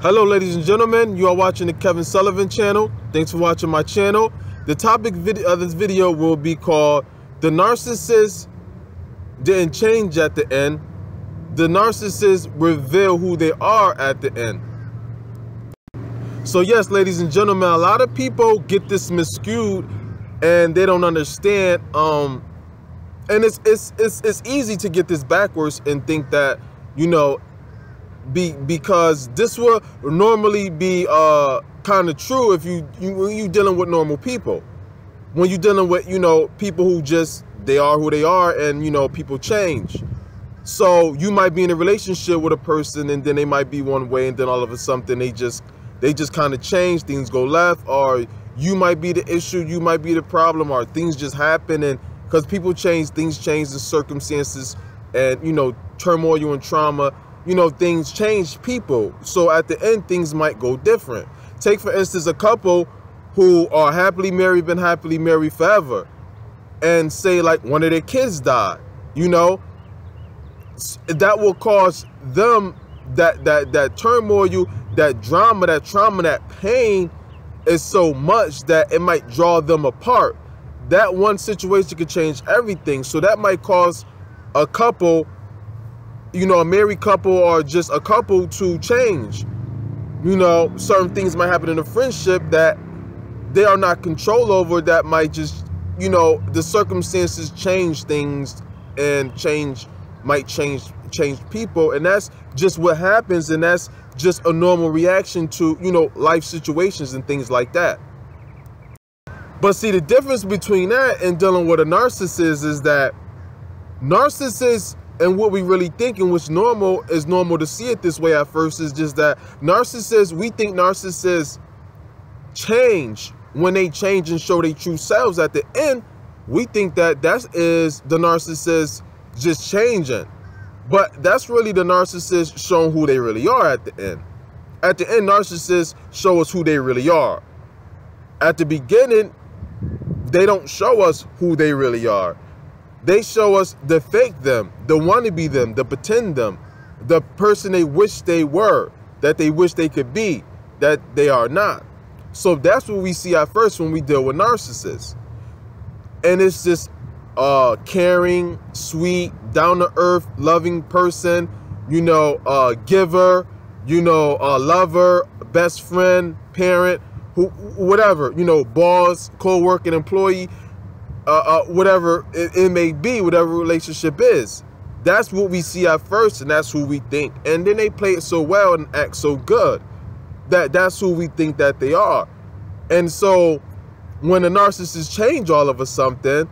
Hello ladies and gentlemen, you are watching the Kevin Sullivan channel. Thanks for watching my channel. The topic of this video will be called "The Narcissist Didn't Change at the End. The Narcissists Reveal Who They Are at the End." So yes, ladies and gentlemen, a lot of people get this miscued and they don't understand. And it's easy to get this backwards and think that, you know, because this will normally be kind of true if when you dealing with normal people. When you're dealing with, you know, people who just, they are who they are, and, you know, people change. So you might be in a relationship with a person and then they might be one way, and then all of a sudden they just kind of change, things go left, or you might be the issue, you might be the problem, or things just happen. And because people change, things change, the circumstances and, you know, turmoil and trauma, you know, things change people. So at the end, things might go different. Take, for instance, a couple who are happily married, been happily married forever, and say like one of their kids died, you know, that will cause them that turmoil, that drama, that trauma, that pain is so much that it might draw them apart. That one situation could change everything. So that might cause a couple, you know, a married couple or just a couple to change. You know, certain things might happen in a friendship that they are not control over, that might just, you know, the circumstances change things and might change people. And that's just what happens. And that's just a normal reaction to, you know, life situations and things like that. But see, the difference between that and dealing with a narcissist is that narcissists, and what we really think and what's normal is normal to see it this way at first, is just that narcissists, we think narcissists change when they change and show their true selves. At the end, we think that is the narcissist just changing. But that's really the narcissist showing who they really are at the end. At the end, narcissists show us who they really are. At the beginning, they don't show us who they really are. They show us the fake them, the wannabe them, the pretend them, the person they wish they were, that they wish they could be, that they are not. So that's what we see at first when we deal with narcissists. And it's this caring, sweet, down-to-earth, loving person, you know, giver, you know, lover, best friend, parent, whatever, you know, boss, co-working employee, whatever it may be, whatever relationship is. That's what we see at first, and that's who we think. And then they play it so well and act so good that that's who we think that they are. And so when the narcissists change all of a sudden,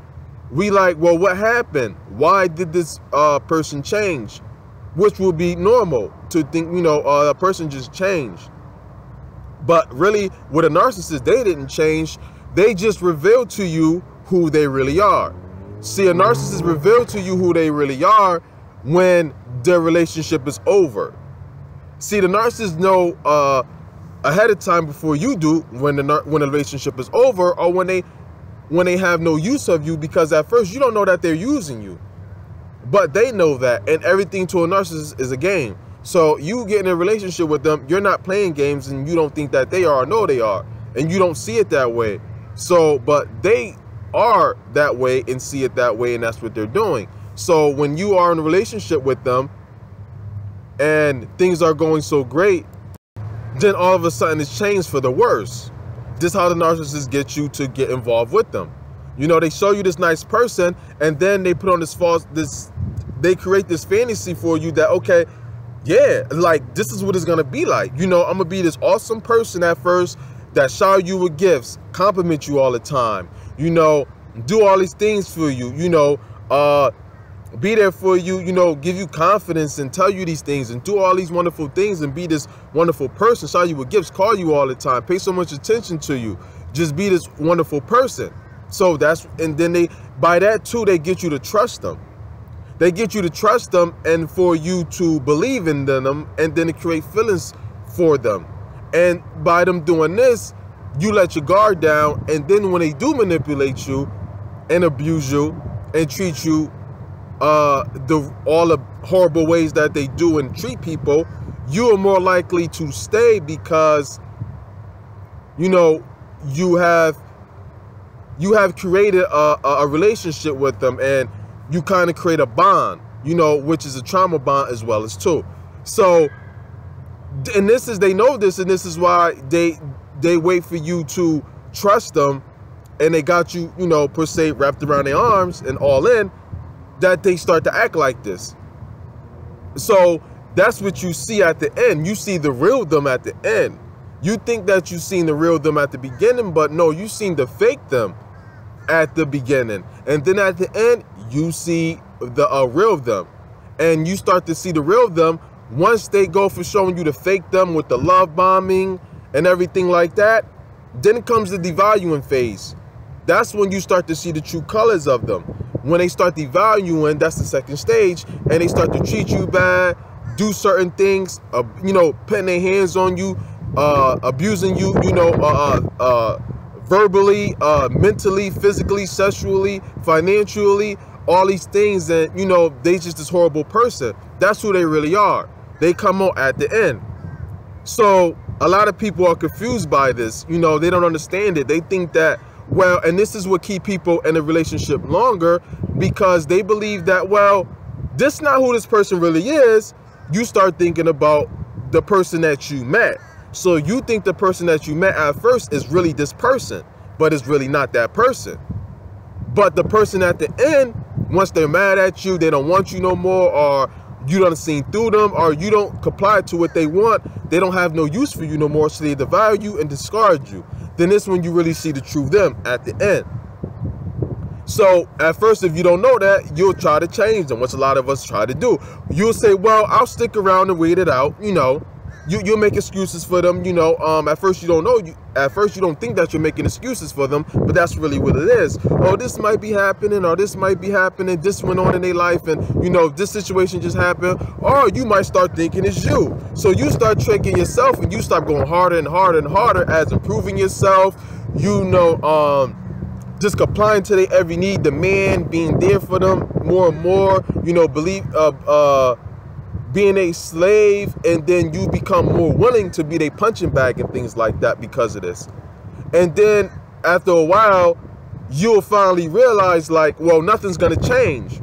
we like, well, what happened? Why did this person change? Which would be normal to think, you know, a person just changed. But really, with a narcissist, they didn't change. They just revealed to you who they really are. See, a narcissist reveals to you who they really are when their relationship is over. See, the narcissists know ahead of time before you do when the relationship is over, or when they have no use of you, because at first you don't know that they're using you, but they know that. And everything to a narcissist is a game. So you get in a relationship with them, you're not playing games, and you don't think that they are, or know they are, and you don't see it that way. So, but they are that way and see it that way, and that's what they're doing. So when you are in a relationship with them and things are going so great, then all of a sudden it's changed for the worse. This is how the narcissists get you to get involved with them. You know, they show you this nice person, and then they put on they create this fantasy for you that, okay, yeah, like this is what it's gonna be like. You know, I'm gonna be this awesome person at first that shower you with gifts, compliment you all the time, you know, do all these things for you, you know, be there for you, you know, give you confidence and tell you these things and do all these wonderful things and be this wonderful person, shower you with gifts, call you all the time, pay so much attention to you, just be this wonderful person. So that's, and then by that too, they get you to trust them. They get you to trust them and for you to believe in them, and then to create feelings for them. And by them doing this, you let your guard down, and then when they do manipulate you and abuse you and treat you all the horrible ways that they do and treat people, you are more likely to stay because, you know, you have created a relationship with them, and you kind of create a bond, you know, which is a trauma bond as well as too. So, and this is, they know this, and this is why they wait for you to trust them, and they got you, you know, per se, wrapped around their arms and all in, that they start to act like this. So that's what you see at the end. You see the real them at the end. You think that you've seen the real them at the beginning, but no, you seen the fake them at the beginning. And then at the end, you see the real them. And you start to see the real them once they go for showing you the fake them with the love bombing and everything like that. Then comes the devaluing phase. That's when you start to see the true colors of them. When they start devaluing, that's the second stage, and they start to treat you bad, do certain things, you know, putting their hands on you, abusing you, you know, verbally, mentally, physically, sexually, financially, all these things. And, you know, they just this horrible person. That's who they really are. They come out at the end. So a lot of people are confused by this. You know, they don't understand it. They think that, well, and this is what keep people in a relationship longer, because they believe that, well, this is not who this person really is. You start thinking about the person that you met. So you think the person that you met at first is really this person, but it's really not that person. But the person at the end, once they're mad at you, they don't want you no more, or you done seen through them, or you don't comply to what they want, they don't have no use for you no more, so they devalue you and discard you. Then this when you really see the true them at the end. So at first, if you don't know that, you'll try to change them, which a lot of us try to do. You'll say, well, I'll stick around and wait it out, you know. You'll make excuses for them, you know. At first you don't know, at first you don't think that you're making excuses for them, but that's really what it is. Oh, this might be happening, or this might be happening, this went on in their life, and, you know, this situation just happened. Or you might start thinking it's you. So you start tricking yourself, and you start going harder and harder and harder as improving yourself, you know, just complying to their every need, demand, being there for them more and more, you know, being a slave, and then you become more willing to be their punching bag and things like that because of this. And then after a while, you'll finally realize, like, well, nothing's gonna change.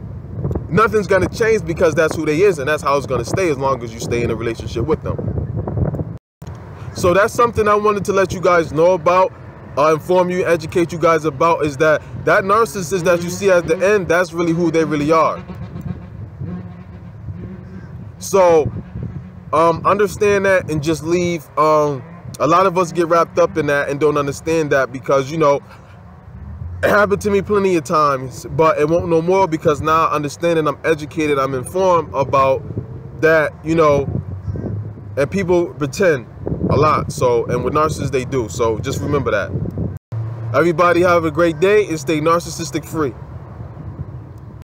Nothing's gonna change because that's who they is, and that's how it's gonna stay as long as you stay in a relationship with them. So that's something I wanted to let you guys know about, inform you, educate you guys about, is that narcissist that you see at the end, that's really who they really are. So understand that and just leave. A lot of us get wrapped up in that and don't understand that, because, you know, it happened to me plenty of times, but it won't no more, because now I understand and I'm educated, I'm informed about that, you know. And people pretend a lot, so, and with narcissists they do. So just remember that. Everybody have a great day and stay narcissistic free.